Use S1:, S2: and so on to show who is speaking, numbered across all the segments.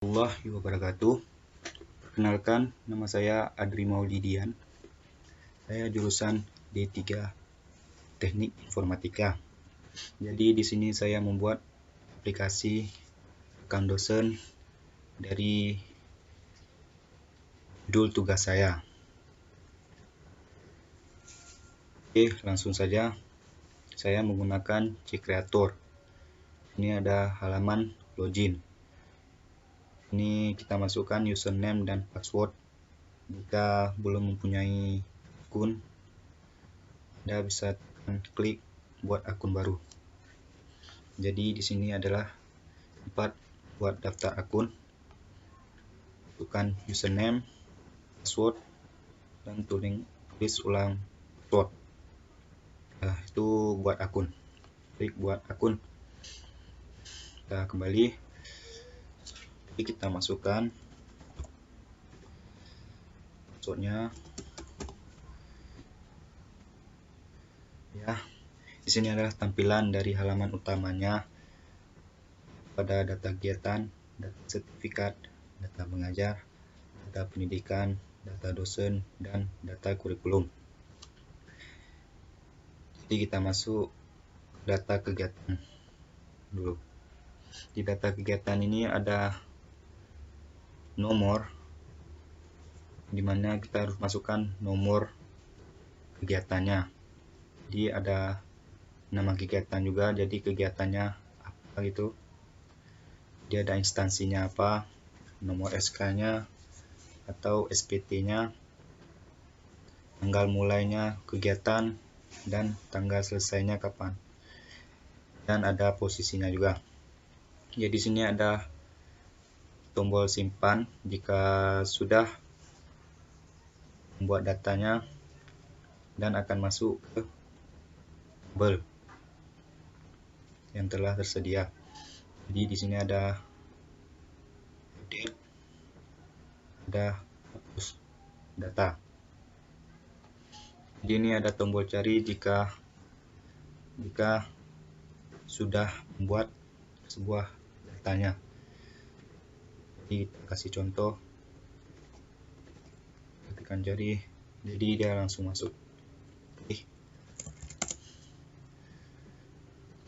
S1: Warahmatullahi wabarakatuh. Perkenalkan, nama saya Adri Maulidian. Saya jurusan D3 Teknik Informatika. Jadi di sini saya membuat aplikasi rekan dosen dari judul tugas saya. Oke, langsung saja. Saya menggunakan Creator. Ini ada halaman login. Ini kita masukkan username dan password. Jika belum mempunyai akun, Anda bisa klik buat akun baru. Jadi di sini adalah tempat buat daftar akun. Masukkan username, password, dan tulis ulang password. Nah, itu buat akun. Klik buat akun. Kita kembali. Kita masukkan passwordnya. Ya, di sini adalah tampilan dari halaman utamanya. Pada data kegiatan, data sertifikat, data mengajar, data pendidikan, data dosen, dan data kurikulum. Jadi kita masuk data kegiatan dulu. Di data kegiatan ini ada nomor, di mana kita harus masukkan nomor kegiatannya. Jadi ada nama kegiatan juga, jadi kegiatannya apa gitu. Dia ada instansinya apa, nomor SK-nya atau SPT-nya, tanggal mulainya kegiatan, dan tanggal selesainya kapan. Dan ada posisinya juga. Jadi di sini ada tombol simpan jika sudah membuat datanya dan akan masuk ke tabel yang telah tersedia. Jadi di sini ada update, ada hapus data. Jadi ini ada tombol cari jika sudah membuat sebuah datanya. Jadi kita kasih contoh, tekan jari, jadi dia langsung masuk.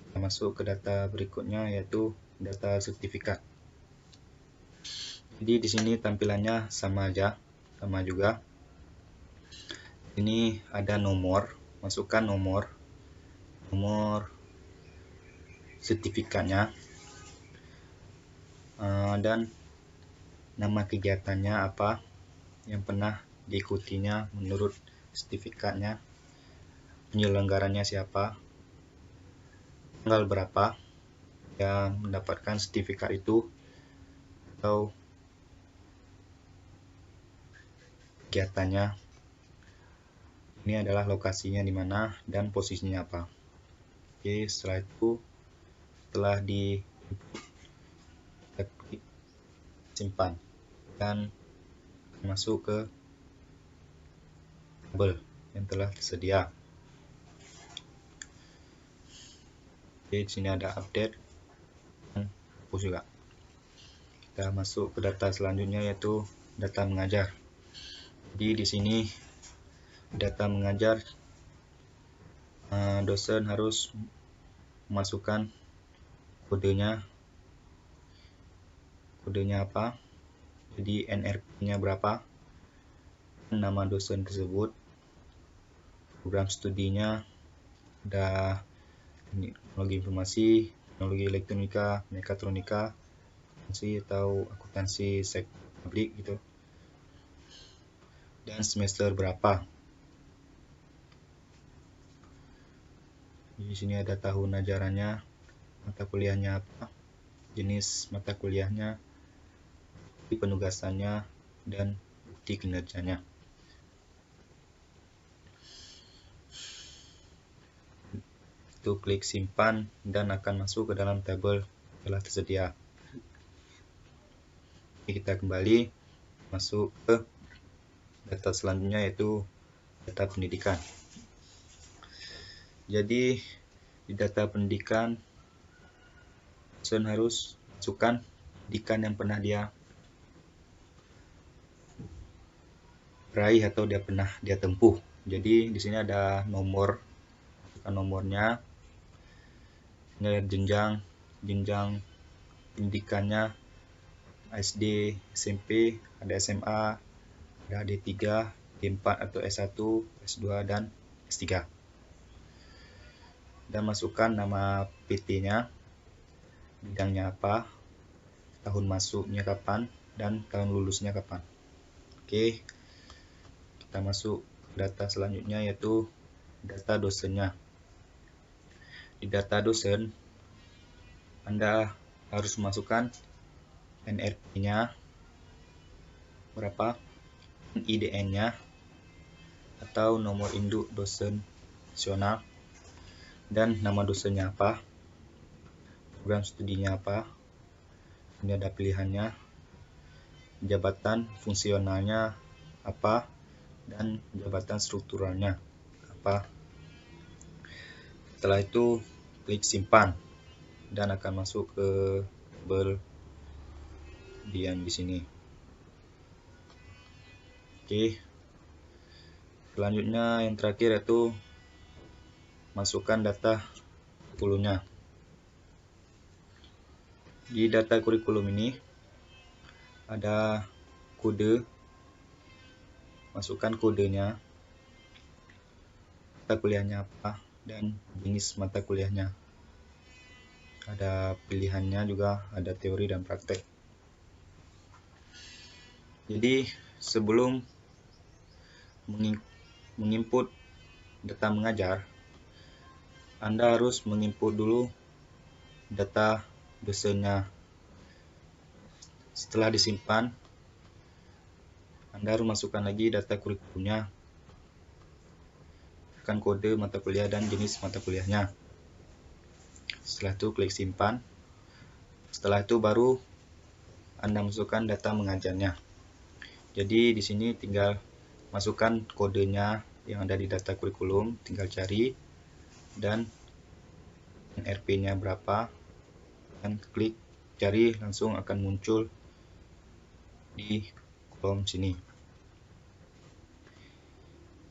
S1: Kita masuk ke data berikutnya, yaitu data sertifikat. Jadi di sini tampilannya sama juga. Ini ada nomor, masukkan nomor sertifikatnya, dan nama kegiatannya apa yang pernah diikutinya menurut sertifikatnya, penyelenggaranya siapa, tanggal berapa yang mendapatkan sertifikat itu, atau kegiatannya. Ini adalah lokasinya di mana dan posisinya apa. Oke, setelah itu, setelah di kita klik simpan dan masuk ke tabel yang telah tersedia. Oke, di sini ada update dan hapus juga. Kita masuk ke data selanjutnya, yaitu data mengajar. Jadi di sini data mengajar, dosen harus memasukkan kodenya apa, jadi NRP-nya berapa, nama dosen tersebut, program studinya, ada teknologi informasi, teknologi elektronika, mekatronika, atau akuntansi sektor publik gitu, dan semester berapa. Di sini ada tahun ajarannya, mata kuliahnya apa, jenis mata kuliahnya, penugasannya, dan bukti kinerjanya. Itu klik simpan dan akan masuk ke dalam tabel telah tersedia. Kita kembali masuk ke data selanjutnya, yaitu data pendidikan. Jadi di data pendidikan, dosen harus masukkan pendidikan yang pernah dia raih atau dia tempuh. Jadi di sini ada nomornya, ini ada jenjang pendidikannya, SD, SMP, ada SMA, ada D3, D4 atau S1, S2 dan S3. Dan masukkan nama PT-nya, bidangnya apa, tahun masuknya kapan, dan tahun lulusnya kapan. Oke, kita masuk ke data selanjutnya, yaitu data dosennya. Di data dosen, Anda harus masukkan NRP-nya berapa, IDN-nya atau nomor induk dosen nasional, dan nama dosennya apa, program studinya apa, ini ada pilihannya, jabatan fungsionalnya apa, dan jabatan strukturalnya apa. Setelah itu klik simpan dan akan masuk ke tabel yang di sini. Oke. Selanjutnya yang terakhir yaitu masukkan data kurikulumnya. Di data kurikulum ini ada kode, masukkan kodenya, mata kuliahnya apa, dan jenis mata kuliahnya. Ada pilihannya juga, ada teori dan praktek. Jadi sebelum menginput data mengajar, Anda harus menginput dulu data dosennya. Setelah disimpan, Anda harus masukkan lagi data kurikulumnya, tekan kode mata kuliah dan jenis mata kuliahnya. Setelah itu klik simpan. Setelah itu baru Anda masukkan data mengajarnya. Jadi di sini tinggal masukkan kodenya yang ada di data kurikulum, tinggal cari, dan NRP-nya berapa, dan klik cari, langsung akan muncul di kolom sini.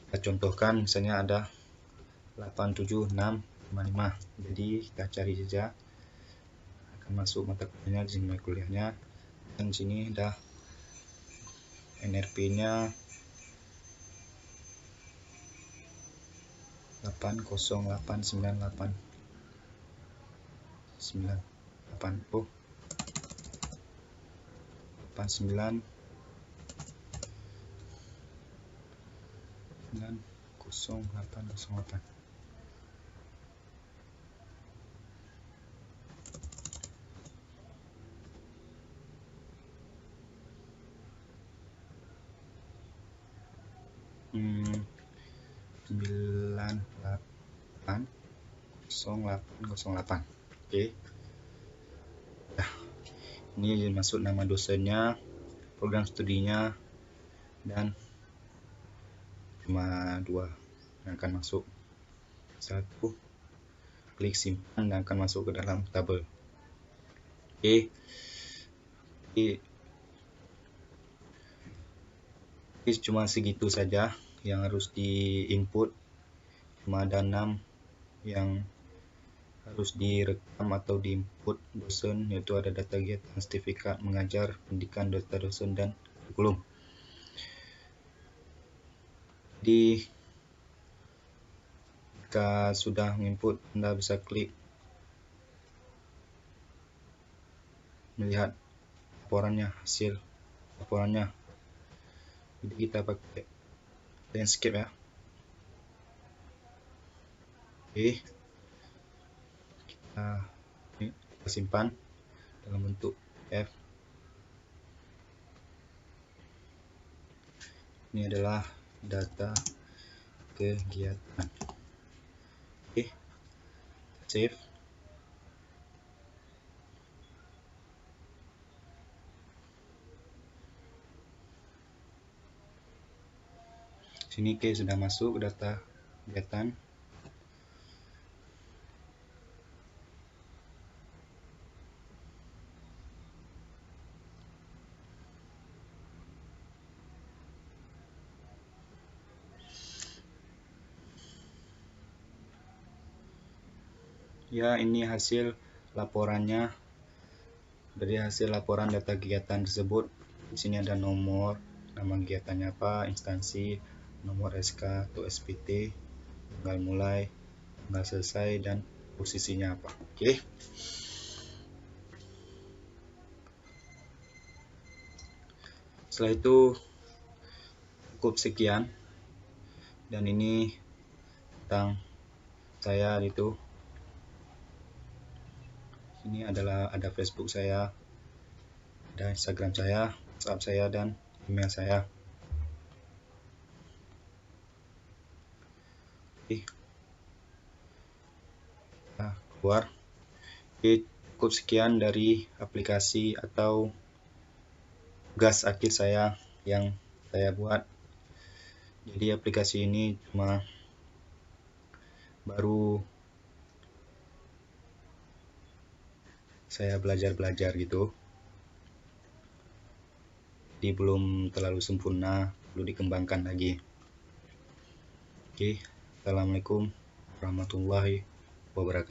S1: Kita contohkan, misalnya ada 87655. Jadi kita cari saja, akan masuk mata kuliahnya, di sini mata kuliahnya, dan di sini ada NRP-nya 808989. Oh, 89 0808. Hmm, 980808. Oke. Nah, ini masuk nama dosennya, program studinya, dan cuma 2 yang akan masuk. Satu, klik simpan dan akan masuk ke dalam tabel. Oke. Ini cuma segitu saja yang harus diinput. Cuma ada 6 yang harus direkam atau diinput dosen, yaitu ada data kegiatan, sertifikat mengajar, pendidikan, data dosen, dan kurikulum. Jadi jika sudah menginput, Anda bisa klik melihat laporannya, hasil laporannya. Jadi kita pakai landscape ya. Oke, kita simpan dalam bentuk PDF. Ini adalah data kegiatan. Oke, save. Sini sudah masuk data kegiatan. Ya, ini hasil laporannya. Dari hasil laporan data kegiatan tersebut, di sini ada nomor, nama kegiatannya apa, instansi, nomor SK atau SPT, tanggal mulai, tanggal selesai, dan posisinya apa. Oke. Setelah itu cukup sekian, dan ini tentang saya itu. Ini adalah ada Facebook saya, ada Instagram saya, WhatsApp saya, dan email saya. Oke, kita keluar. Oke, cukup sekian dari aplikasi atau tugas akhir saya yang saya buat. Jadi aplikasi ini cuma baru saya belajar gitu, jadi belum terlalu sempurna, perlu dikembangkan lagi. Oke, assalamualaikum warahmatullahi wabarakatuh.